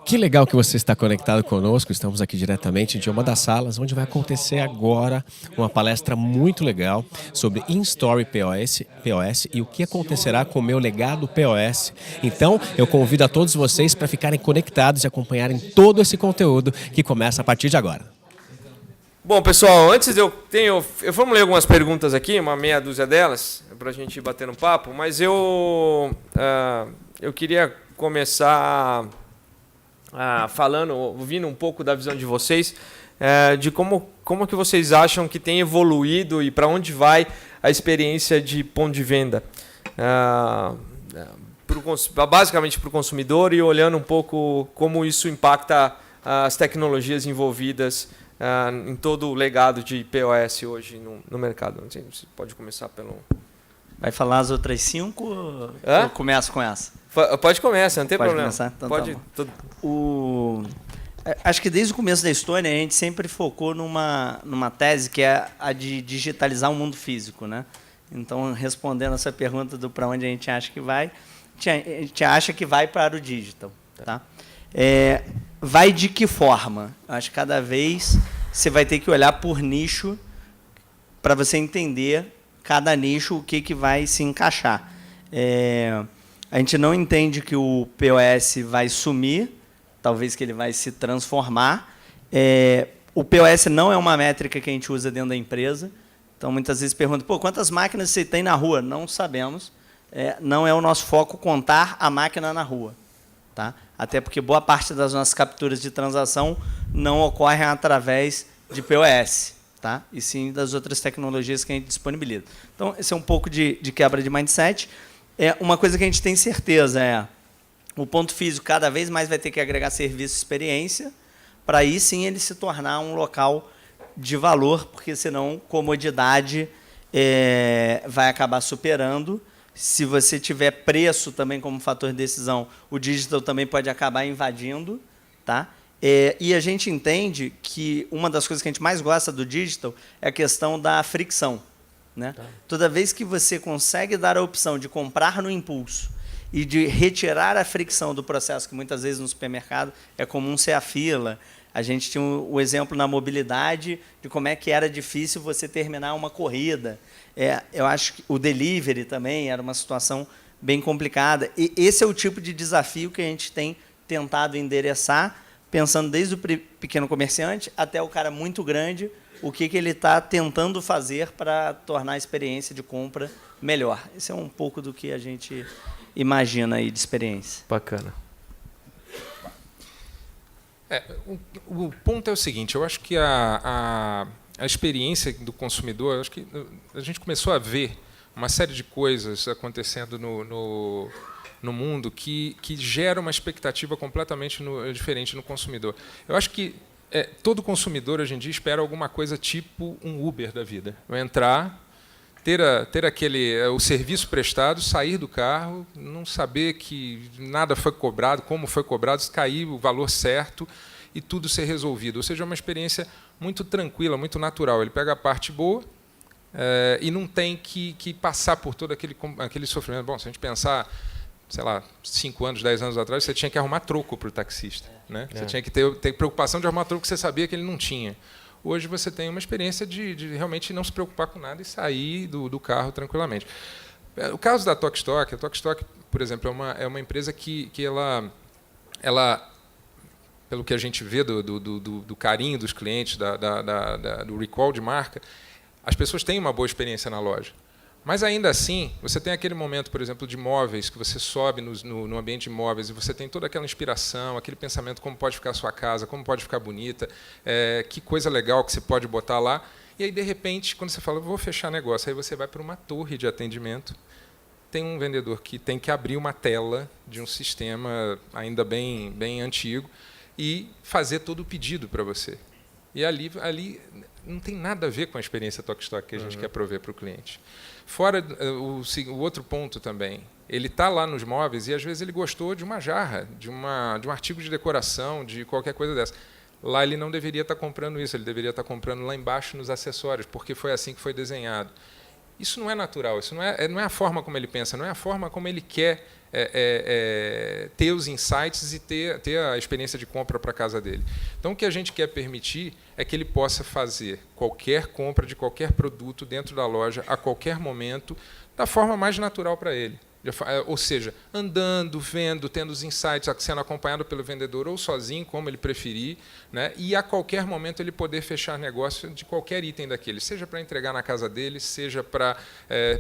Que legal que você está conectado conosco. Estamos aqui diretamente de uma das salas, onde vai acontecer agora uma palestra muito legal sobre InStory POS e o que acontecerá com o meu legado POS. Então, eu convido a todos vocês para ficarem conectados e acompanharem todo esse conteúdo que começa a partir de agora. Bom, pessoal, antes eu formulei algumas perguntas aqui, uma meia dúzia delas, para a gente ir batendo papo, mas eu queria começar ouvindo um pouco da visão de vocês, de como que vocês acham que tem evoluído e para onde vai a experiência de ponto de venda, basicamente para o consumidor, e olhando um pouco como isso impacta as tecnologias envolvidas em todo o legado de POS hoje no mercado. Não sei, você pode começar pelo... Vai falar as outras 5 ou eu começo com essa? Pode começar, não tem pode problema. Começar? Então, pode. Tá acho que desde o começo da Estônia a gente sempre focou numa tese que é a de digitalizar o mundo físico, né? Então, respondendo essa pergunta do para onde a gente acha que vai, a gente acha que vai para o digital, tá? Vai de que forma? Acho que cada vez você vai ter que olhar por nicho para você entender cada nicho o que vai se encaixar. A gente não entende que o POS vai sumir, talvez que ele vai se transformar. O POS não é uma métrica que a gente usa dentro da empresa. Então, muitas vezes perguntam, quantas máquinas você tem na rua? Não sabemos. Não é o nosso foco contar a máquina na rua. Tá? Até porque boa parte das nossas capturas de transação não ocorrem através de POS, tá? E sim das outras tecnologias que a gente disponibiliza. Então, esse é um pouco de quebra de mindset. Uma coisa que a gente tem certeza o ponto físico cada vez mais vai ter que agregar serviço e experiência, para aí sim ele se tornar um local de valor, porque senão comodidade vai acabar superando. Se você tiver preço também como fator de decisão, o digital também pode acabar invadindo. Tá? E a gente entende que uma das coisas que a gente mais gosta do digital é a questão da fricção. Né? Tá. Toda vez que você consegue dar a opção de comprar no impulso e de retirar a fricção do processo, que muitas vezes no supermercado é comum ser a fila. A gente tinha o exemplo na mobilidade de como é que era difícil você terminar uma corrida. Eu acho que o delivery também era uma situação bem complicada. E esse é o tipo de desafio que a gente tem tentado endereçar, pensando desde o pequeno comerciante até o cara muito grande, o que ele está tentando fazer para tornar a experiência de compra melhor. Esse é um pouco do que a gente imagina aí de experiência. Bacana. O ponto é o seguinte, eu acho que a experiência do consumidor, acho que a gente começou a ver uma série de coisas acontecendo no mundo que gera uma expectativa completamente diferente no consumidor. Eu acho que todo consumidor hoje em dia espera alguma coisa tipo um Uber da vida. Vai entrar, ter o serviço prestado, sair do carro, não saber que nada foi cobrado, como foi cobrado, cair o valor certo e tudo ser resolvido. Ou seja, é uma experiência muito tranquila, muito natural. Ele pega a parte boa e não tem que passar por todo aquele sofrimento. Bom, se a gente pensar, sei lá, 5 anos, 10 anos atrás, você tinha que arrumar troco para o taxista. Né? Você tinha que ter preocupação de arrumar troco que você sabia que ele não tinha. Hoje você tem uma experiência de realmente não se preocupar com nada e sair do carro tranquilamente. O caso da Tok-Tok, a Tok-Tok, por exemplo, é uma empresa que ela, pelo que a gente vê do carinho dos clientes, do recall de marca, as pessoas têm uma boa experiência na loja. Mas, ainda assim, você tem aquele momento, por exemplo, de móveis, que você sobe no ambiente de móveis e você tem toda aquela inspiração, aquele pensamento como pode ficar a sua casa, como pode ficar bonita, que coisa legal que você pode botar lá. E aí, de repente, quando você fala, vou fechar negócio, aí você vai para uma torre de atendimento, tem um vendedor que tem que abrir uma tela de um sistema ainda bem antigo e fazer todo o pedido para você. E ali não tem nada a ver com a experiência Tok-Tok que a gente quer prover para o cliente. Fora o outro ponto também, ele está lá nos móveis e às vezes ele gostou de uma jarra, de um artigo de decoração, de qualquer coisa dessa. Lá ele não deveria estar comprando isso, ele deveria estar comprando lá embaixo nos acessórios, porque foi assim que foi desenhado. Isso não é natural, isso não é a forma como ele pensa, não é a forma como ele quer ter os insights e ter a experiência de compra para a casa dele. Então, o que a gente quer permitir é que ele possa fazer qualquer compra de qualquer produto dentro da loja, a qualquer momento, da forma mais natural para ele. Ou seja, andando, vendo, tendo os insights, sendo acompanhado pelo vendedor ou sozinho, como ele preferir, né? E a qualquer momento ele poder fechar negócio de qualquer item daquele, seja para entregar na casa dele, seja para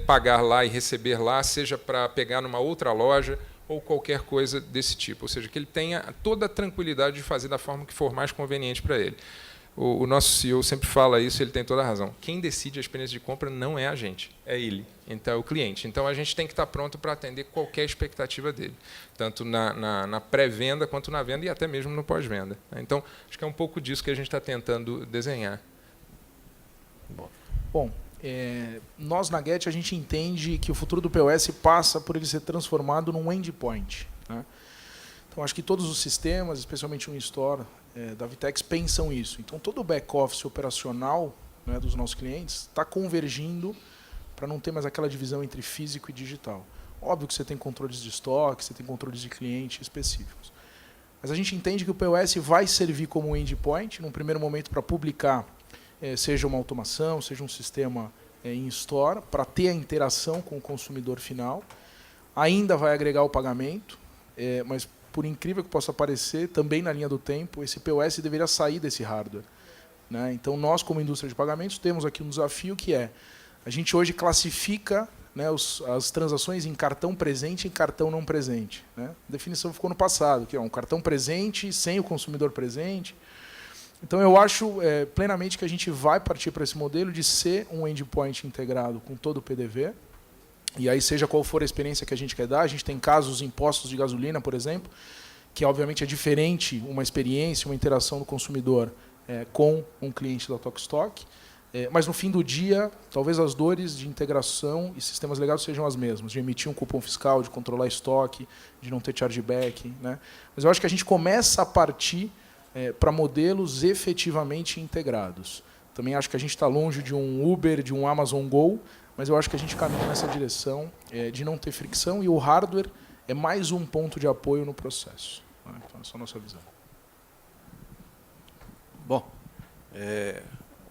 pagar lá e receber lá, seja para pegar numa outra loja ou qualquer coisa desse tipo. Ou seja, que ele tenha toda a tranquilidade de fazer da forma que for mais conveniente para ele. O nosso CEO sempre fala isso, ele tem toda a razão. Quem decide a experiência de compra não é a gente, é ele, então é o cliente. Então a gente tem que estar pronto para atender qualquer expectativa dele, tanto na pré-venda quanto na venda e até mesmo no pós-venda. Então acho que é um pouco disso que a gente está tentando desenhar. Bom, nós na Get a gente entende que o futuro do POS passa por ele ser transformado num endpoint, né? Então acho que todos os sistemas, especialmente o in-store da Vitex, pensam isso. Então todo o back-office operacional, né, dos nossos clientes está convergindo para não ter mais aquela divisão entre físico e digital. Óbvio que você tem controles de estoque, você tem controles de cliente específicos. Mas a gente entende que o POS vai servir como um endpoint, num primeiro momento para publicar, seja uma automação, seja um sistema in-store, para ter a interação com o consumidor final. Ainda vai agregar o pagamento, mas por incrível que possa parecer, também na linha do tempo, esse POS deveria sair desse hardware, né? Então, nós, como indústria de pagamentos, temos aqui um desafio que a gente hoje classifica, né, as transações em cartão presente e cartão não presente, né? A definição ficou no passado, que é um cartão presente sem o consumidor presente. Então, eu acho plenamente que a gente vai partir para esse modelo de ser um endpoint integrado com todo o PDV. E aí, seja qual for a experiência que a gente quer dar, a gente tem casos em postos de gasolina, por exemplo, que obviamente é diferente uma experiência, uma interação do consumidor com um cliente da Tokstok, mas no fim do dia, talvez as dores de integração e sistemas legados sejam as mesmas, de emitir um cupom fiscal, de controlar estoque, de não ter chargeback, né? Mas eu acho que a gente começa a partir para modelos efetivamente integrados. Também acho que a gente está longe de um Uber, de um Amazon Go, mas eu acho que a gente caminha nessa direção de não ter fricção, e o hardware é mais um ponto de apoio no processo. Então, essa é a nossa visão. Bom,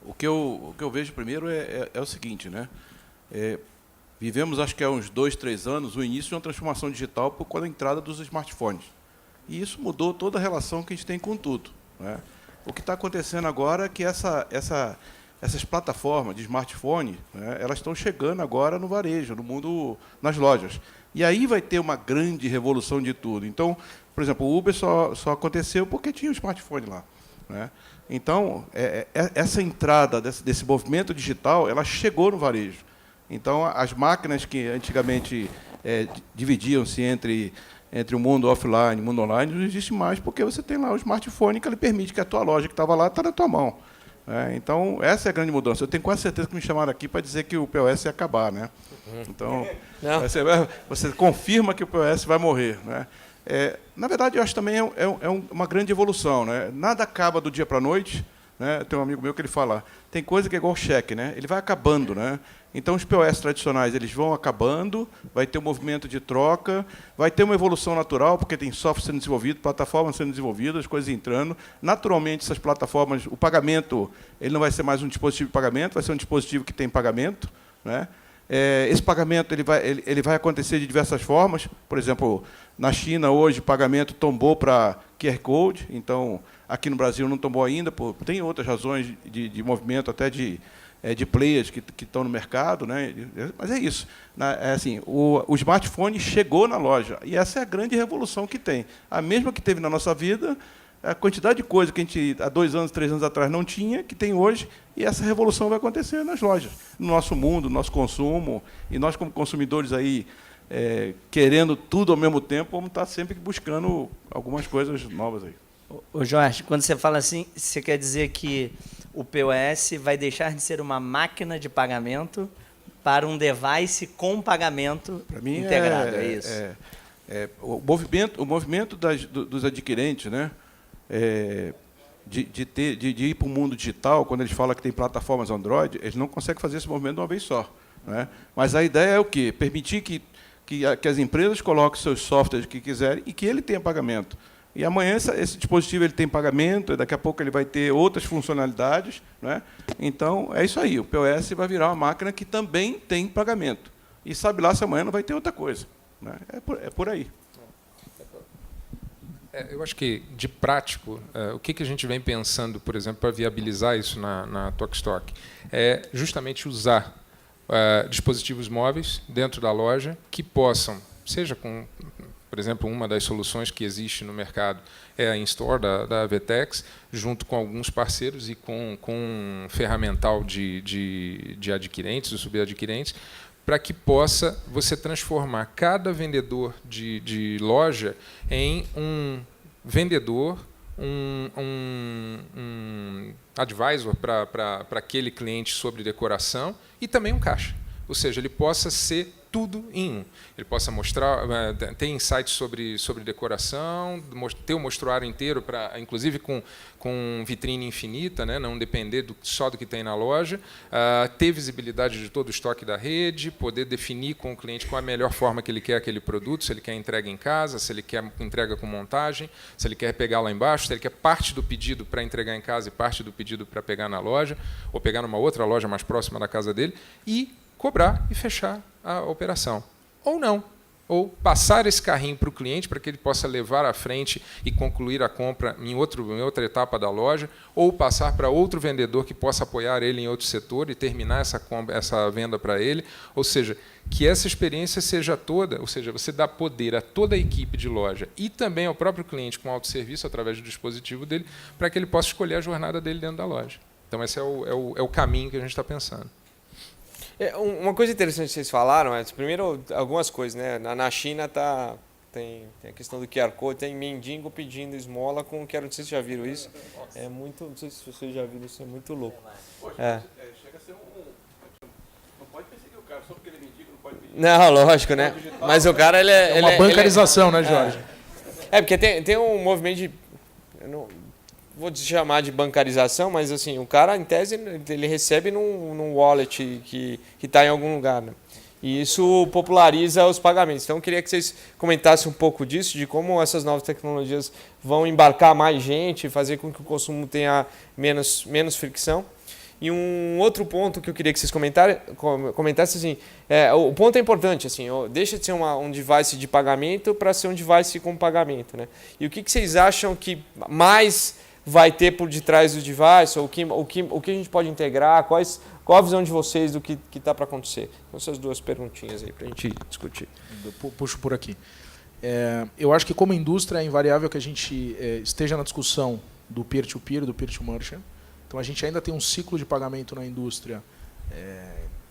o que eu vejo primeiro é o seguinte, né? Vivemos, acho que há uns 2, 3 anos, o início de uma transformação digital com a entrada dos smartphones. E isso mudou toda a relação que a gente tem com tudo, né? O que está acontecendo agora é que essas plataformas de smartphone, né, elas estão chegando agora no varejo, no mundo, nas lojas. E aí vai ter uma grande revolução de tudo. Então, por exemplo, o Uber só aconteceu porque tinha o smartphone lá, né? Então, essa entrada desse movimento digital, ela chegou no varejo. Então, as máquinas que antigamente dividiam-se entre o mundo offline e o mundo online, não existe mais, porque você tem lá o smartphone que ele permite que a tua loja que estava lá está na tua mão. Então, essa é a grande mudança. Eu tenho quase certeza que me chamaram aqui para dizer que o POS ia acabar, né? Então, você confirma que o POS vai morrer, né? Na verdade, eu acho também uma grande evolução, né? Nada acaba do dia para a noite, né? Tem um amigo meu que ele fala, tem coisa que é igual cheque, né? Ele vai acabando, né? Então, os POS tradicionais eles vão acabando, vai ter um movimento de troca, vai ter uma evolução natural, porque tem software sendo desenvolvido, plataformas sendo desenvolvidas, as coisas entrando. Naturalmente, essas plataformas, o pagamento, ele não vai ser mais um dispositivo de pagamento, vai ser um dispositivo que tem pagamento, né? Esse pagamento ele vai acontecer de diversas formas. Por exemplo, na China, hoje, o pagamento tombou para QR Code, então, aqui no Brasil não tombou ainda, tem outras razões de movimento, até de players que estão no mercado, né? Mas é isso. Assim, o smartphone chegou na loja, e essa é a grande revolução que tem. A mesma que teve na nossa vida, a quantidade de coisa que a gente, há 2 anos, 3 anos atrás, não tinha, que tem hoje, e essa revolução vai acontecer nas lojas, no nosso mundo, no nosso consumo, e nós, como consumidores, aí, querendo tudo ao mesmo tempo, vamos estar sempre buscando algumas coisas novas aí. Ô Jorge, quando você fala assim, você quer dizer que o POS vai deixar de ser uma máquina de pagamento para um device com pagamento integrado, é isso? O movimento dos adquirentes, né, de ir para o mundo digital, quando eles falam que tem plataformas Android, eles não conseguem fazer esse movimento de uma vez só. né? Mas a ideia é o quê? Permitir que as empresas coloquem seus softwares que quiserem e que ele tenha pagamento. E amanhã esse dispositivo ele tem pagamento, daqui a pouco ele vai ter outras funcionalidades, né? Então, é isso aí. O POS vai virar uma máquina que também tem pagamento. E sabe lá se amanhã não vai ter outra coisa, né? É por aí. Eu acho que, de prático, o que a gente vem pensando, por exemplo, para viabilizar isso na Tokstok, é justamente usar dispositivos móveis dentro da loja que possam, seja com, por exemplo, uma das soluções que existe no mercado é a in-store da Avetex, junto com alguns parceiros e com um ferramental de adquirentes, de subadquirentes, para que possa você transformar cada vendedor de loja em um vendedor, um advisor para aquele cliente sobre decoração e também um caixa. Ou seja, ele possa ser tudo em um. Ele possa mostrar, ter insights sobre decoração, ter o mostruário inteiro, inclusive com vitrine infinita, né, não depender só do que tem na loja, ter visibilidade de todo o estoque da rede, poder definir com o cliente qual é a melhor forma que ele quer aquele produto, se ele quer entrega em casa, se ele quer entrega com montagem, se ele quer pegar lá embaixo, se ele quer parte do pedido para entregar em casa e parte do pedido para pegar na loja, ou pegar numa outra loja mais próxima da casa dele, e cobrar e fechar a operação. Ou não. Ou passar esse carrinho para o cliente para que ele possa levar à frente e concluir a compra em outra etapa da loja, ou passar para outro vendedor que possa apoiar ele em outro setor e terminar essa venda para ele. Ou seja, que essa experiência seja toda, ou seja, você dá poder a toda a equipe de loja e também ao próprio cliente com autosserviço através do dispositivo dele, para que ele possa escolher a jornada dele dentro da loja. Então, esse é o caminho que a gente está pensando. Uma coisa interessante que vocês falaram, primeiro, algumas coisas, né? Na China tem a questão do QR Code, tem mendigo pedindo esmola com QR, não sei se vocês já viram isso. É muito, não sei se vocês já viram isso, é muito louco. Chega a ser não pode perseguir o cara só porque ele é mendigo, não pode pedir. Não, lógico, né? Mas o cara, É uma bancarização, né, Jorge? Porque tem um movimento de... Eu não vou chamar de bancarização, mas assim, o cara, em tese, ele recebe num wallet que está em algum lugar, né? E isso populariza os pagamentos. Então, eu queria que vocês comentassem um pouco disso, de como essas novas tecnologias vão embarcar mais gente, fazer com que o consumo tenha menos fricção. E um outro ponto que eu queria que vocês comentassem, assim, o ponto é importante, assim, deixa de ser um device de pagamento para ser um device com pagamento, né? E o que vocês acham que mais vai ter por detrás do device, ou o que a gente pode integrar, qual a visão de vocês do que está para acontecer? Então, essas duas perguntinhas aí para a gente discutir. Eu puxo por aqui. Eu acho que como indústria é invariável que a gente esteja na discussão do peer-to-peer, do peer-to-merchant. Então a gente ainda tem um ciclo de pagamento na indústria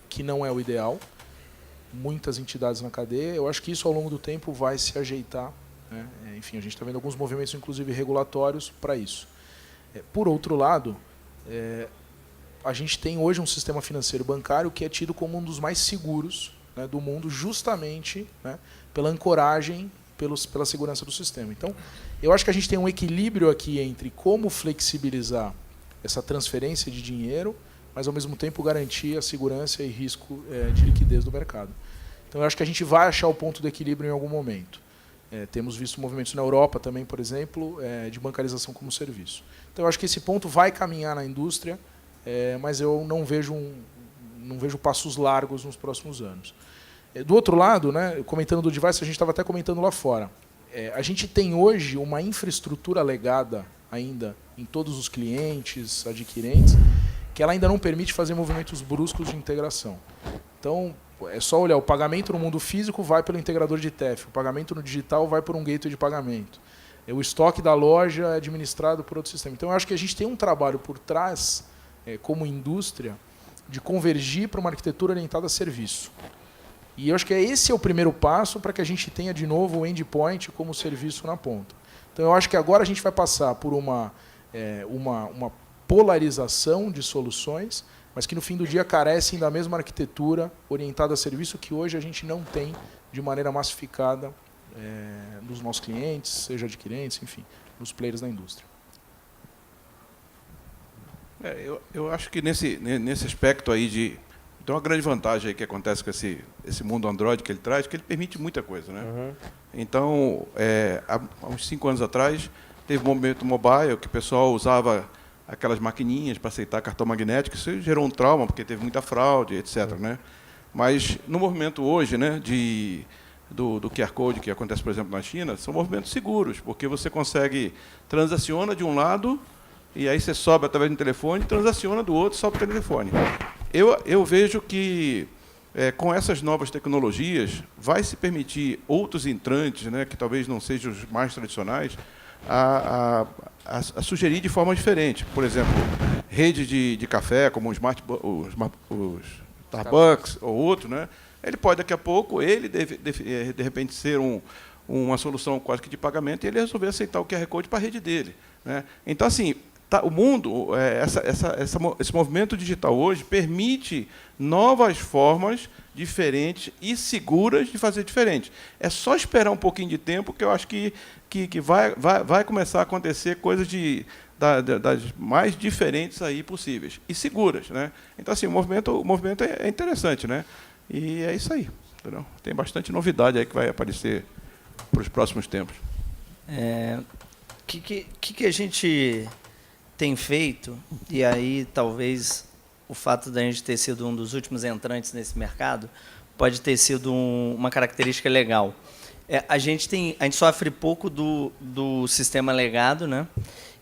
que não é o ideal. Muitas entidades na cadeia. Eu acho que isso ao longo do tempo vai se ajeitar, né? Enfim, a gente está vendo alguns movimentos, inclusive regulatórios, para isso. Por outro lado, a gente tem hoje um sistema financeiro bancário que é tido como um dos mais seguros, né, do mundo, justamente, né, pela ancoragem, pela segurança do sistema. Então, eu acho que a gente tem um equilíbrio aqui entre como flexibilizar essa transferência de dinheiro, mas ao mesmo tempo garantir a segurança e risco de liquidez do mercado. Então, eu acho que a gente vai achar o ponto do equilíbrio em algum momento. Temos visto movimentos na Europa também, por exemplo, de bancarização como serviço. Então, eu acho que esse ponto vai caminhar na indústria, mas eu não vejo passos largos nos próximos anos. Do outro lado, né, comentando do device, a gente estava até comentando lá fora. A gente tem hoje uma infraestrutura legada ainda em todos os clientes, adquirentes, que ela ainda não permite fazer movimentos bruscos de integração. Então, é só olhar, o pagamento no mundo físico vai pelo integrador de TEF, o pagamento no digital vai por um gateway de pagamento. O estoque da loja é administrado por outro sistema. Então, eu acho que a gente tem um trabalho por trás, como indústria, de convergir para uma arquitetura orientada a serviço. E eu acho que esse é o primeiro passo para que a gente tenha, de novo, o endpoint como serviço na ponta. Então, eu acho que agora a gente vai passar por uma polarização de soluções, mas que no fim do dia carecem da mesma arquitetura orientada a serviço que hoje a gente não tem de maneira massificada nos nossos clientes, seja adquirentes, enfim, nos players da indústria. Eu acho que nesse aspecto aí Então, a grande vantagem aí que acontece com esse mundo Android que ele traz, que ele permite muita coisa, né? Então, há uns 5 anos atrás, teve um movimento mobile que o pessoal usava aquelas maquininhas para aceitar cartão magnético. Isso gerou um trauma, porque teve muita fraude, etc., né? Mas, no movimento hoje, né, do QR Code, que acontece, por exemplo, na China, são movimentos seguros, porque você consegue, transaciona de um lado, e aí você sobe através do telefone, transaciona do outro, sobe pelo telefone. Eu vejo que, com essas novas tecnologias, vai se permitir outros entrantes, né, que talvez não sejam os mais tradicionais, a sugerir de forma diferente. Por exemplo, rede de café, como os Starbucks ou outro, né? Ele pode, daqui a pouco, de repente, ser uma solução quase que de pagamento, e ele resolver aceitar o QR Code para a rede dele, né? Então, assim, o mundo, esse movimento digital hoje permite novas formas diferentes e seguras de fazer diferente. É só esperar um pouquinho de tempo que eu acho que vai começar a acontecer coisas das mais diferentes aí possíveis e seguras, né? Então, assim, o movimento é interessante, né? E é isso aí, entendeu? Tem bastante novidade aí que vai aparecer para os próximos tempos. Que a gente tem feito, e aí talvez o fato da gente ter sido um dos últimos entrantes nesse mercado pode ter sido uma característica legal. A gente sofre pouco do sistema legado, né?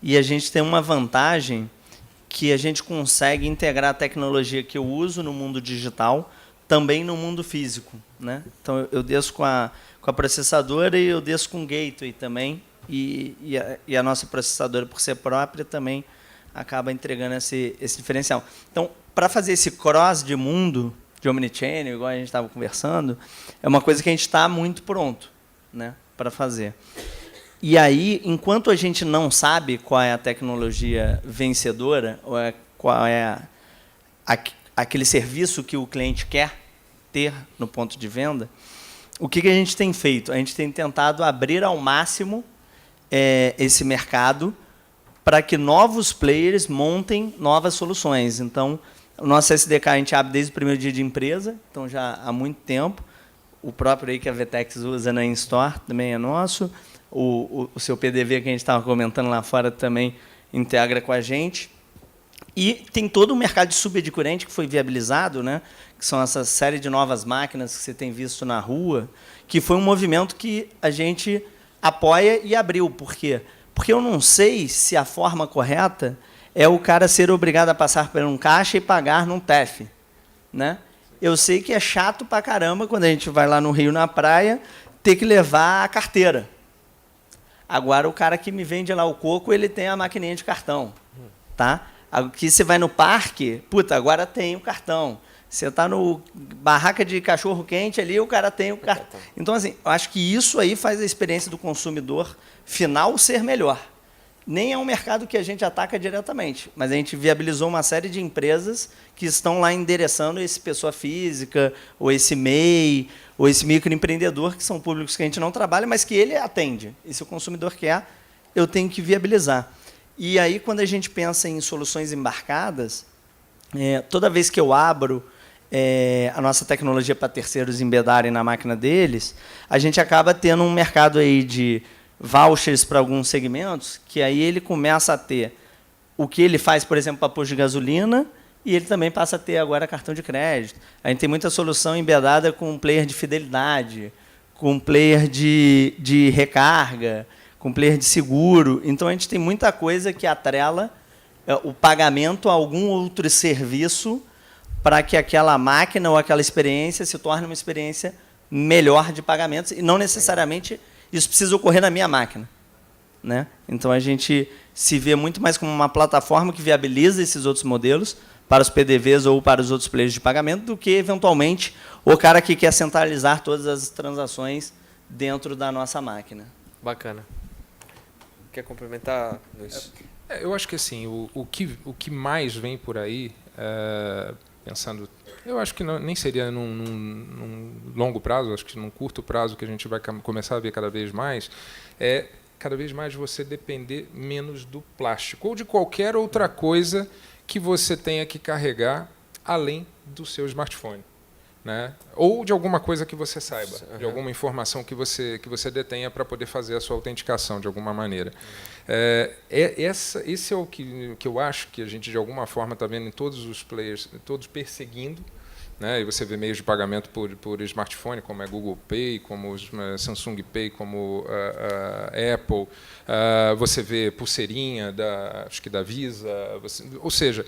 E a gente tem uma vantagem que a gente consegue integrar a tecnologia que eu uso no mundo digital também no mundo físico, né? Então, eu desço com a processadora e eu desço com o gateway também, e a nossa processadora, por ser própria, também acaba entregando esse diferencial. Então, para fazer esse cross de mundo, de omnichannel, igual a gente estava conversando, é uma coisa que a gente está muito pronto, né, para fazer. E aí, enquanto a gente não sabe qual é a tecnologia vencedora, ou qual é aquele serviço que o cliente quer ter no ponto de venda, o que a gente tem feito? A gente tem tentado abrir ao máximo esse mercado para que novos players montem novas soluções. Então, o nosso SDK a gente abre desde o primeiro dia de empresa, então já há muito tempo. O próprio aí que a VTEX usa na In-Store também é nosso. O seu PDV que a gente estava comentando lá fora também integra com a gente. E tem todo o mercado de subadquirente que foi viabilizado, né? Que são essa série de novas máquinas que você tem visto na rua, que foi um movimento que a gente apoia e abriu. Por quê? Porque eu não sei se a forma correta é o cara ser obrigado a passar por um caixa e pagar num TEF, né? Eu sei que é chato pra caramba quando a gente vai lá no Rio, na praia, ter que levar a carteira. Agora, o cara que me vende lá o coco, ele tem a maquininha de cartão, tá? Aqui você vai no parque, puta, agora tem o cartão. Você está no barraca de cachorro-quente ali, o cara tem o cartão. Então, assim, eu acho que isso aí faz a experiência do consumidor final ser melhor. Nem é um mercado que a gente ataca diretamente, mas a gente viabilizou uma série de empresas que estão lá endereçando esse pessoa física, ou esse MEI, ou esse microempreendedor, que são públicos que a gente não trabalha, mas que ele atende. E se o consumidor quer, eu tenho que viabilizar. E aí, quando a gente pensa em soluções embarcadas, toda vez que eu abro a nossa tecnologia para terceiros embedarem na máquina deles, a gente acaba tendo um mercado aí de vouchers para alguns segmentos, que aí ele começa a ter o que ele faz, por exemplo, para posto de gasolina, e ele também passa a ter agora cartão de crédito. A gente tem muita solução embedada com player de fidelidade, com player de recarga, com player de seguro. Então, a gente tem muita coisa que atrela o pagamento a algum outro serviço para que aquela máquina ou aquela experiência se torne uma experiência melhor de pagamentos, e não necessariamente isso precisa ocorrer na minha máquina, né? Então, a gente se vê muito mais como uma plataforma que viabiliza esses outros modelos para os PDVs ou para os outros players de pagamento, do que, eventualmente, o cara que quer centralizar todas as transações dentro da nossa máquina. Bacana. Quer complementar, Luiz? Eu acho que assim, o que mais vem por aí, pensando, eu acho que nem seria num longo prazo, acho que num curto prazo que a gente vai começar a ver cada vez mais, é cada vez mais você depender menos do plástico ou de qualquer outra coisa que você tenha que carregar além do seu smartphone, né? Ou de alguma coisa que você saiba, de alguma informação que você detenha para poder fazer a sua autenticação de alguma maneira. Esse é o que eu acho que a gente, de alguma forma, está vendo em todos os players, todos perseguindo, né? E você vê meios de pagamento por smartphone, como é Google Pay, como Samsung Pay, como Apple. Você vê pulseirinha, acho que da Visa. Ou seja,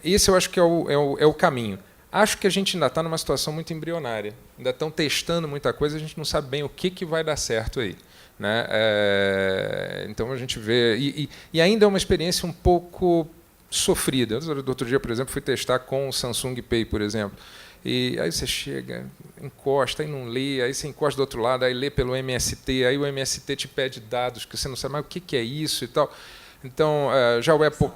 esse eu acho que é o caminho. Acho que a gente ainda está numa situação muito embrionária. Ainda estão testando muita coisa, a gente não sabe bem o que vai dar certo aí, né? Então a gente vê... E ainda é uma experiência um pouco sofrida. Do outro dia, por exemplo, fui testar com o Samsung Pay, por exemplo. E aí você chega, encosta, aí não lê, aí você encosta do outro lado, aí lê pelo MST, aí o MST te pede dados que você não sabe mais o que é isso e tal. Então, já o Apple...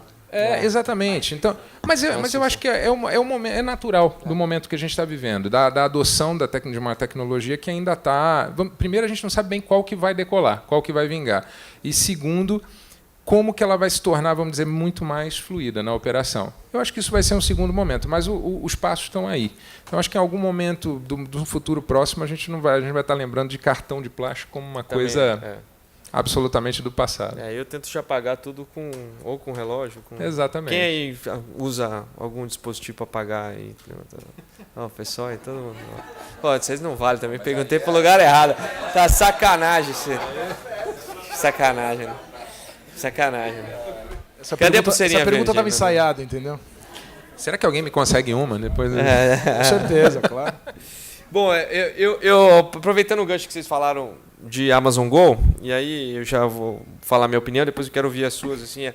exatamente. Então, mas eu acho que é natural do momento que a gente está vivendo, da adoção de uma tecnologia que ainda está... Primeiro, a gente não sabe bem qual que vai decolar, qual que vai vingar. E segundo, como que ela vai se tornar, vamos dizer, muito mais fluida na operação. Eu acho que isso vai ser um segundo momento, mas os passos estão aí. Então, acho que em algum momento do futuro próximo a gente vai estar lembrando de cartão de plástico como uma coisa... absolutamente do passado. Eu tento já pagar tudo ou com relógio. Exatamente. Quem aí usa algum dispositivo para pagar aí? O pessoal aí, todo mundo. Pô, vocês não valem também. Perguntei pro lugar errado. Tá sacanagem você. Sacanagem, né? Sacanagem. Cadê a pulseirinha? Essa pergunta estava verde, ensaiada, entendeu? Será que alguém me consegue uma depois? Com certeza, claro. Bom, eu aproveitando o gancho que vocês falaram de Amazon Go, e aí eu já vou falar minha opinião, depois eu quero ouvir as suas. Assim,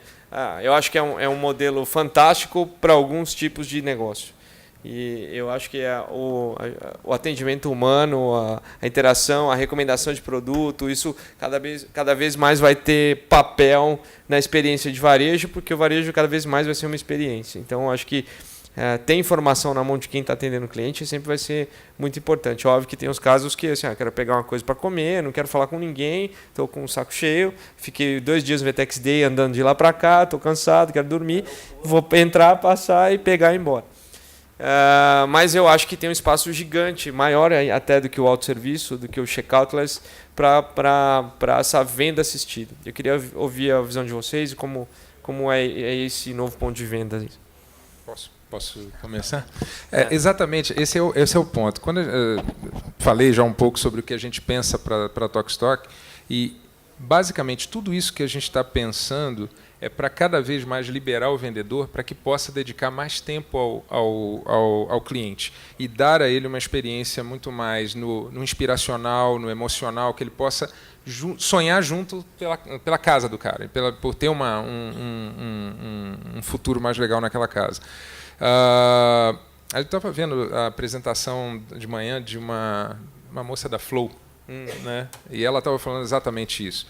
eu acho que é um modelo fantástico para alguns tipos de negócio. E eu acho que o atendimento humano, a interação, a recomendação de produto, isso cada vez mais vai ter papel na experiência de varejo, porque o varejo cada vez mais vai ser uma experiência. Então, eu acho que ter informação na mão de quem está atendendo o cliente sempre vai ser muito importante. Óbvio que tem os casos que assim, quero pegar uma coisa para comer, não quero falar com ninguém, estou com o saco cheio, fiquei 2 dias no VTEX Day andando de lá para cá, estou cansado, quero dormir, vou entrar, passar e pegar e ir embora. Mas eu acho que tem um espaço gigante, maior até do que o autosserviço, do que o checkoutless, para essa venda assistida. Eu queria ouvir a visão de vocês e como é esse novo ponto de venda. Posso começar? Exatamente, esse é o ponto. Quando eu falei já um pouco sobre o que a gente pensa para a Tokstok, e basicamente tudo isso que a gente está pensando é para cada vez mais liberar o vendedor para que possa dedicar mais tempo ao cliente e dar a ele uma experiência muito mais no inspiracional, no emocional, que ele possa sonhar junto pela casa do cara, por ter um futuro mais legal naquela casa. Eu estava vendo a apresentação de manhã de uma moça da Flow, né? E ela estava falando exatamente isso.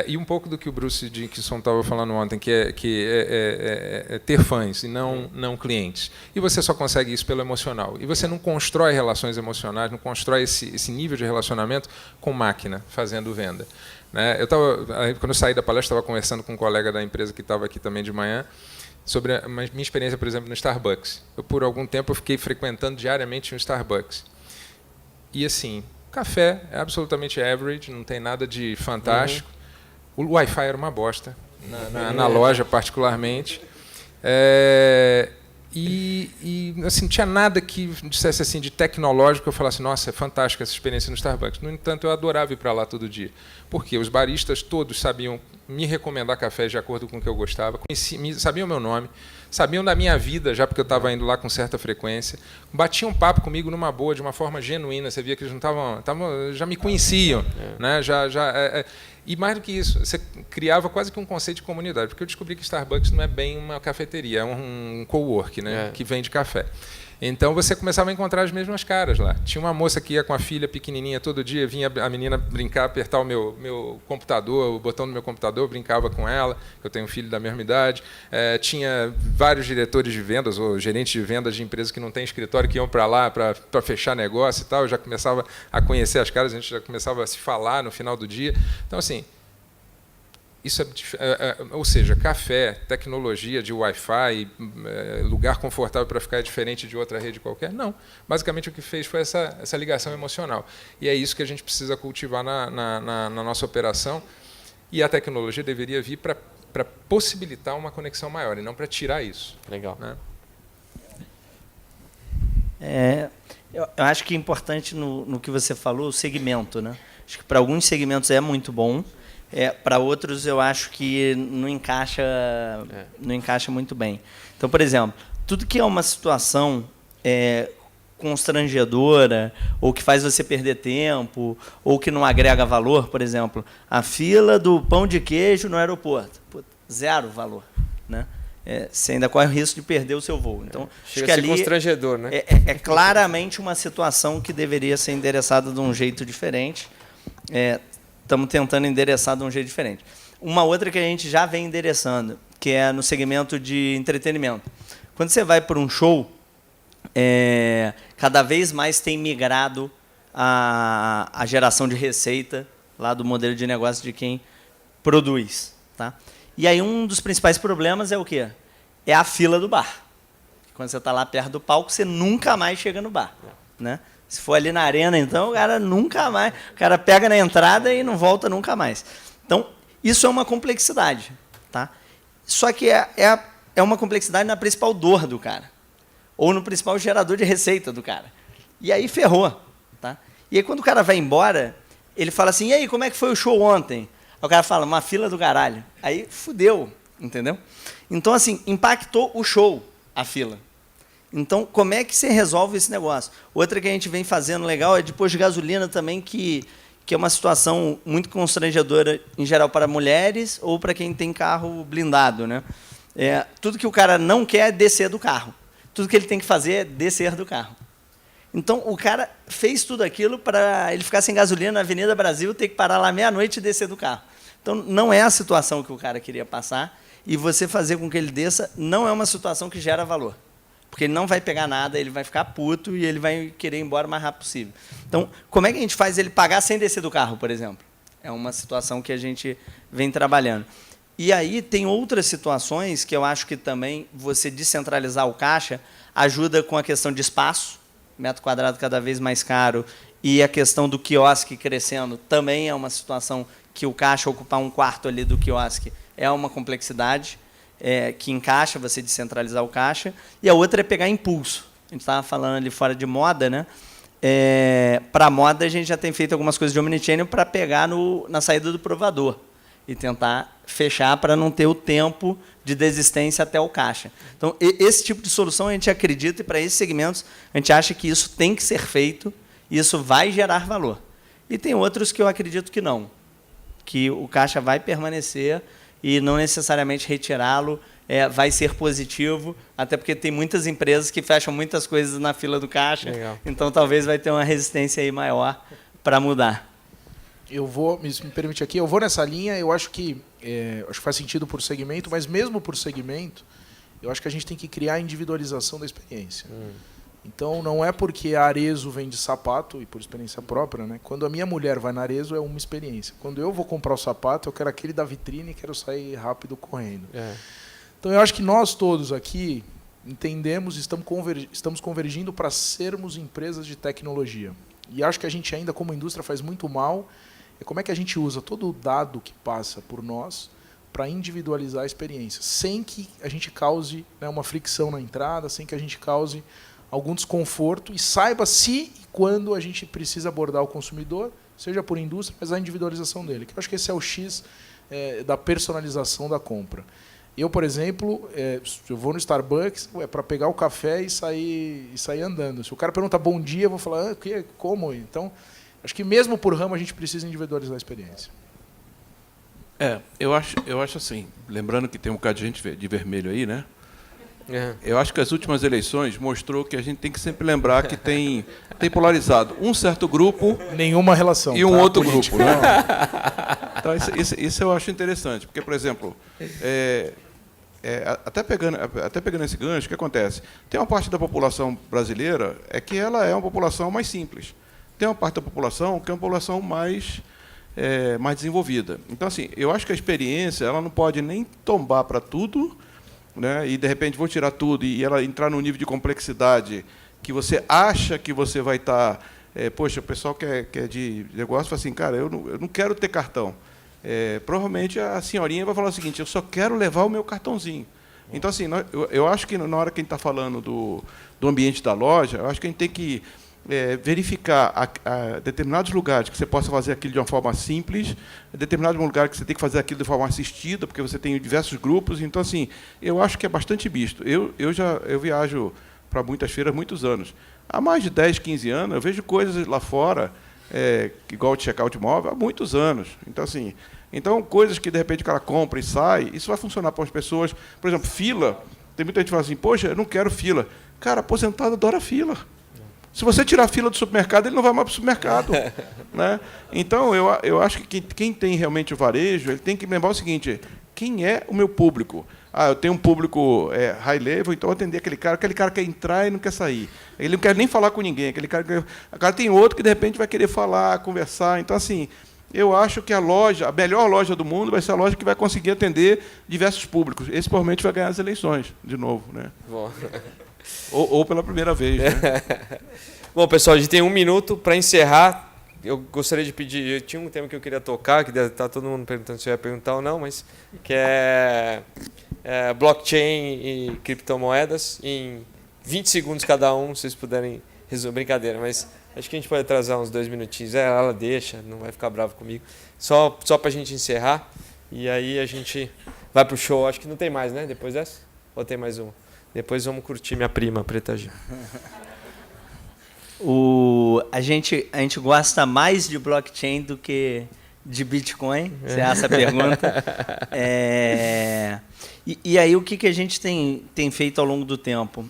E um pouco do que o Bruce Dickinson estava falando ontem, que é ter fãs e não clientes. E você só consegue isso pelo emocional. E você não constrói relações emocionais, não constrói esse nível de relacionamento com máquina, fazendo venda. Né? Quando eu saí da palestra, estava conversando com um colega da empresa que estava aqui também de manhã, sobre a minha experiência, por exemplo, no Starbucks. Por algum tempo, eu fiquei frequentando diariamente um Starbucks. E, assim, o café é absolutamente average, não tem nada de fantástico. O Wi-Fi era uma bosta, na loja, particularmente. E assim, não tinha nada que dissesse assim, de tecnológico, que eu falasse, nossa, é fantástica essa experiência no Starbucks. No entanto, eu adorava ir para lá todo dia. Porque os baristas todos sabiam me recomendar cafés de acordo com o que eu gostava, sabiam o meu nome, sabiam da minha vida, já porque eu estava indo lá com certa frequência, batiam papo comigo numa boa, de uma forma genuína, você via que eles não já me conheciam. Né? E mais do que isso, você criava quase que um conceito de comunidade, porque eu descobri que Starbucks não é bem uma cafeteria, é um cowork, né? Que vende café. Então você começava a encontrar as mesmas caras lá. Tinha uma moça que ia com a filha pequenininha todo dia, vinha a menina brincar, apertar o meu computador, o botão do meu computador, eu brincava com ela, eu tenho um filho da mesma idade. Tinha vários diretores de vendas ou gerentes de vendas de empresas que não têm escritório, que iam para lá para fechar negócio e tal. Eu já começava a conhecer as caras, a gente já começava a se falar no final do dia. Então, assim, isso ou seja, café, tecnologia de Wi-Fi, lugar confortável para ficar diferente de outra rede qualquer? Não. Basicamente o que fez foi essa ligação emocional. E é isso que a gente precisa cultivar na nossa operação. E a tecnologia deveria vir para possibilitar uma conexão maior e não para tirar isso. Legal. Né? Eu acho que é importante no que você falou o segmento, né? Acho que para alguns segmentos é muito bom. Para outros, eu acho que não encaixa muito bem. Então, por exemplo, tudo que é uma situação constrangedora, ou que faz você perder tempo, ou que não agrega valor, por exemplo, a fila do pão de queijo no aeroporto. Zero valor. Né? Você ainda corre o risco de perder o seu voo. Então, chega acho que a ser ali constrangedor, né? é claramente uma situação que deveria ser endereçada de um jeito diferente. Estamos tentando endereçar de um jeito diferente. Uma outra que a gente já vem endereçando, que é no segmento de entretenimento. Quando você vai para um show, cada vez mais tem migrado a geração de receita lá do modelo de negócio de quem produz. Tá? E aí um dos principais problemas é o quê? É a fila do bar. Quando você está lá perto do palco, você nunca mais chega no bar. Né? Se for ali na arena, então, o cara nunca mais... O cara pega na entrada e não volta nunca mais. Então, isso é uma complexidade. Tá? Só que é uma complexidade na principal dor do cara. Ou no principal gerador de receita do cara. E aí ferrou. Tá? E aí, quando o cara vai embora, ele fala assim, e aí, como é que foi o show ontem? Aí o cara fala, uma fila do caralho. Aí, fudeu. Entendeu? Então, assim, impactou o show, a fila. Então, como é que você resolve esse negócio? Outra que a gente vem fazendo legal é de posto de gasolina também, que é uma situação muito constrangedora, em geral, para mulheres ou para quem tem carro blindado. Né? Tudo que o cara não quer é descer do carro. Tudo que ele tem que fazer é descer do carro. Então, o cara fez tudo aquilo para ele ficar sem gasolina na Avenida Brasil, ter que parar lá meia-noite e descer do carro. Então, não é a situação que o cara queria passar, e você fazer com que ele desça não é uma situação que gera valor. Porque ele não vai pegar nada, ele vai ficar puto e ele vai querer ir embora o mais rápido possível. Então, como é que a gente faz ele pagar sem descer do carro, por exemplo? É uma situação que a gente vem trabalhando. E aí tem outras situações que eu acho que também você descentralizar o caixa ajuda com a questão de espaço, metro quadrado cada vez mais caro, e a questão do quiosque crescendo também é uma situação que o caixa ocupar um quarto ali do quiosque é uma complexidade. Que encaixa, você descentralizar o caixa, e a outra é pegar impulso. A gente estava falando ali fora de moda, né? Para a moda, a gente já tem feito algumas coisas de omnichannel para pegar na saída do provador e tentar fechar para não ter o tempo de desistência até o caixa. Então, esse tipo de solução a gente acredita, e para esses segmentos a gente acha que isso tem que ser feito e isso vai gerar valor. E tem outros que eu acredito que não, que o caixa vai permanecer e não necessariamente retirá-lo vai ser positivo, até porque tem muitas empresas que fecham muitas coisas na fila do caixa. Legal. Então talvez vai ter uma resistência aí maior para mudar. Eu vou, me permite aqui, eu vou nessa linha, eu acho que faz sentido por segmento, mas mesmo por segmento, eu acho que a gente tem que criar a individualização da experiência. Então, não é porque a Arezzo vende sapato, e por experiência própria, né? Quando a minha mulher vai na Arezzo, é uma experiência. Quando eu vou comprar o sapato, eu quero aquele da vitrine e quero sair rápido correndo. Então, eu acho que nós todos aqui entendemos e estamos convergindo para sermos empresas de tecnologia. E acho que a gente ainda, como indústria, faz muito mal. Como é que a gente usa todo o dado que passa por nós para individualizar a experiência, sem que a gente cause, né, uma fricção na entrada, sem que a gente cause algum desconforto, e saiba se e quando a gente precisa abordar o consumidor, seja por indústria, mas a individualização dele. Que eu acho que esse é o X da personalização da compra. Eu, por exemplo, eu vou no Starbucks, para pegar o café e sair andando. Se o cara pergunta bom dia, eu vou falar, como? Então, acho que mesmo por ramo a gente precisa individualizar a experiência. Eu acho assim, lembrando que tem um bocado de gente de vermelho aí, né? Eu acho que as últimas eleições mostrou que a gente tem que sempre lembrar que tem polarizado um certo grupo, nenhuma relação, e um outro grupo. Né? Então, isso eu acho interessante, porque, por exemplo, até pegando esse gancho, o que acontece? Tem uma parte da população brasileira que ela é uma população mais simples. Tem uma parte da população que é uma população mais mais desenvolvida. Então, assim, eu acho que a experiência ela não pode nem tombar para tudo, né, e, de repente, vou tirar tudo e ela entrar num nível de complexidade que você acha que você vai estar... poxa, o pessoal que é de negócio fala assim, cara, eu não quero ter cartão. Provavelmente a senhorinha vai falar o seguinte, eu só quero levar o meu cartãozinho. Então, assim, eu acho que na hora que a gente está falando do ambiente da loja, eu acho que a gente tem que verificar determinados lugares que você possa fazer aquilo de uma forma simples, determinados lugares que você tem que fazer aquilo de forma assistida, porque você tem diversos grupos. Então, assim, eu acho que é bastante misto. Eu viajo para muitas feiras há muitos anos. Há mais de 10, 15 anos, eu vejo coisas lá fora, igual o check-out móvel, há muitos anos. Então, assim, coisas que, de repente, o cara compra e sai, isso vai funcionar para as pessoas. Por exemplo, fila. Tem muita gente que fala assim, poxa, eu não quero fila. Cara, aposentado adora fila. Se você tirar a fila do supermercado, ele não vai mais para o supermercado. Né? Então, eu acho que quem tem realmente o varejo, ele tem que lembrar o seguinte, quem é o meu público? Eu tenho um público high level, então eu atender aquele cara quer entrar e não quer sair. Ele não quer nem falar com ninguém. Aquele cara tem outro que, de repente, vai querer falar, conversar. Então, assim, eu acho que a melhor loja do mundo vai ser a loja que vai conseguir atender diversos públicos. Esse, provavelmente, vai ganhar as eleições, de novo. Né? Bom. Ou pela primeira vez. Né? Bom, pessoal, a gente tem 1 minuto para encerrar. Eu gostaria de pedir... Eu tinha um tema que eu queria tocar, que deve estar todo mundo perguntando se eu ia perguntar ou não, mas que é blockchain e criptomoedas. Em 20 segundos cada um, se vocês puderem resolver. Brincadeira, mas acho que a gente pode atrasar uns 2 minutinhos. Ela deixa, não vai ficar bravo comigo. Só para a gente encerrar. E aí a gente vai pro show. Acho que não tem mais, né? Depois dessa? Ou tem mais uma? Depois vamos curtir minha prima, Preta Gil. A gente gosta mais de blockchain do que de Bitcoin, se é essa a pergunta. E aí o que a gente tem feito ao longo do tempo?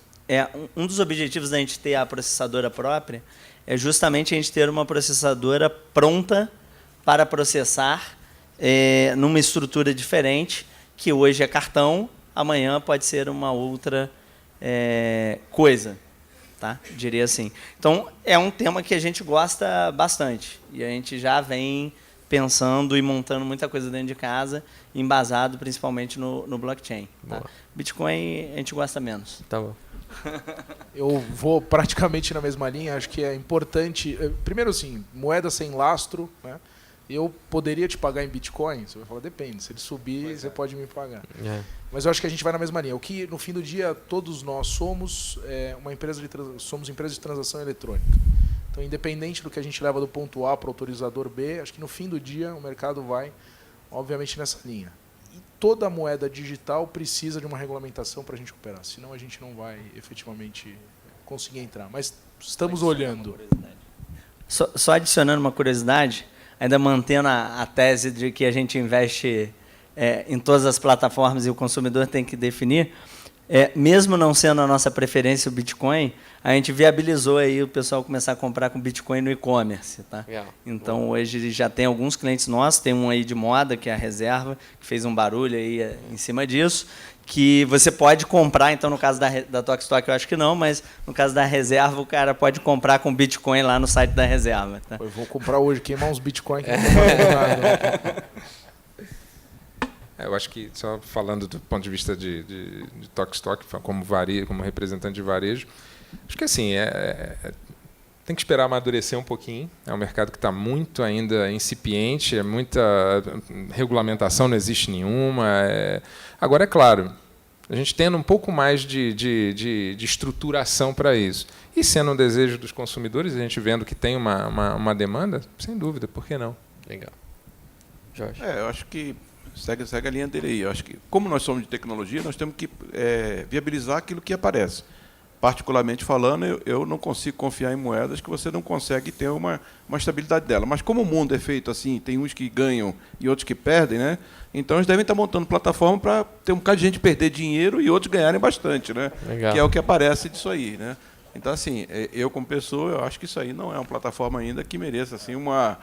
Um dos objetivos da gente ter a processadora própria é justamente a gente ter uma processadora pronta para processar numa estrutura diferente, que hoje é cartão, amanhã pode ser uma outra coisa. Tá? Diria assim. Então, é um tema que a gente gosta bastante. E a gente já vem pensando e montando muita coisa dentro de casa, embasado principalmente no blockchain. Tá? Bitcoin a gente gosta menos. Tá bom. Eu vou praticamente na mesma linha. Acho que é importante... Primeiro, assim, moeda sem lastro, né? Eu poderia te pagar em Bitcoin? Você vai falar, depende. Se ele subir, você pode me pagar. Mas eu acho que a gente vai na mesma linha. O que, no fim do dia, todos nós somos somos empresa de transação eletrônica. Então, independente do que a gente leva do ponto A para o autorizador B, acho que no fim do dia o mercado vai, obviamente, nessa linha. E toda moeda digital precisa de uma regulamentação para a gente operar. Senão a gente não vai efetivamente conseguir entrar. Mas estamos olhando. Só adicionando uma curiosidade, ainda mantendo a tese de que a gente investe em todas as plataformas e o consumidor tem que definir, mesmo não sendo a nossa preferência o Bitcoin, a gente viabilizou aí o pessoal começar a comprar com Bitcoin no e-commerce. Tá? Então, hoje já tem alguns clientes nossos, tem um aí de moda, que é a Reserva, que fez um barulho aí em cima disso, que você pode comprar, então no caso da Tokstok eu acho que não, mas no caso da Reserva o cara pode comprar com Bitcoin lá no site da Reserva. Tá? Eu vou comprar hoje, queimar uns Bitcoin que não vou nada. Eu acho que, só falando do ponto de vista de Tokstok, como representante de varejo, acho que assim, tem que esperar amadurecer um pouquinho. É um mercado que está muito ainda incipiente, muita regulamentação, não existe nenhuma. Agora, é claro, a gente tendo um pouco mais de estruturação para isso. E sendo um desejo dos consumidores, a gente vendo que tem uma demanda, sem dúvida, por que não? Legal. Jorge? Eu acho que segue a linha dele aí. Eu acho que, como nós somos de tecnologia, nós temos que viabilizar aquilo que aparece. Particularmente falando, eu não consigo confiar em moedas que você não consegue ter uma estabilidade dela. Mas como o mundo é feito assim, tem uns que ganham e outros que perdem, né? Então eles devem estar montando plataforma para ter um bocado de gente perder dinheiro e outros ganharem bastante, né? Legal. Que é o que aparece disso aí, né? Então, assim, eu como pessoa, eu acho que isso aí não é uma plataforma ainda que mereça assim, uma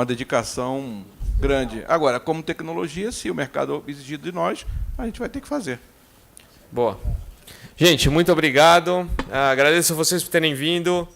dedicação grande. Agora, como tecnologia, se o mercado exigir de nós, a gente vai ter que fazer. Boa. Gente, muito obrigado. Agradeço a vocês por terem vindo.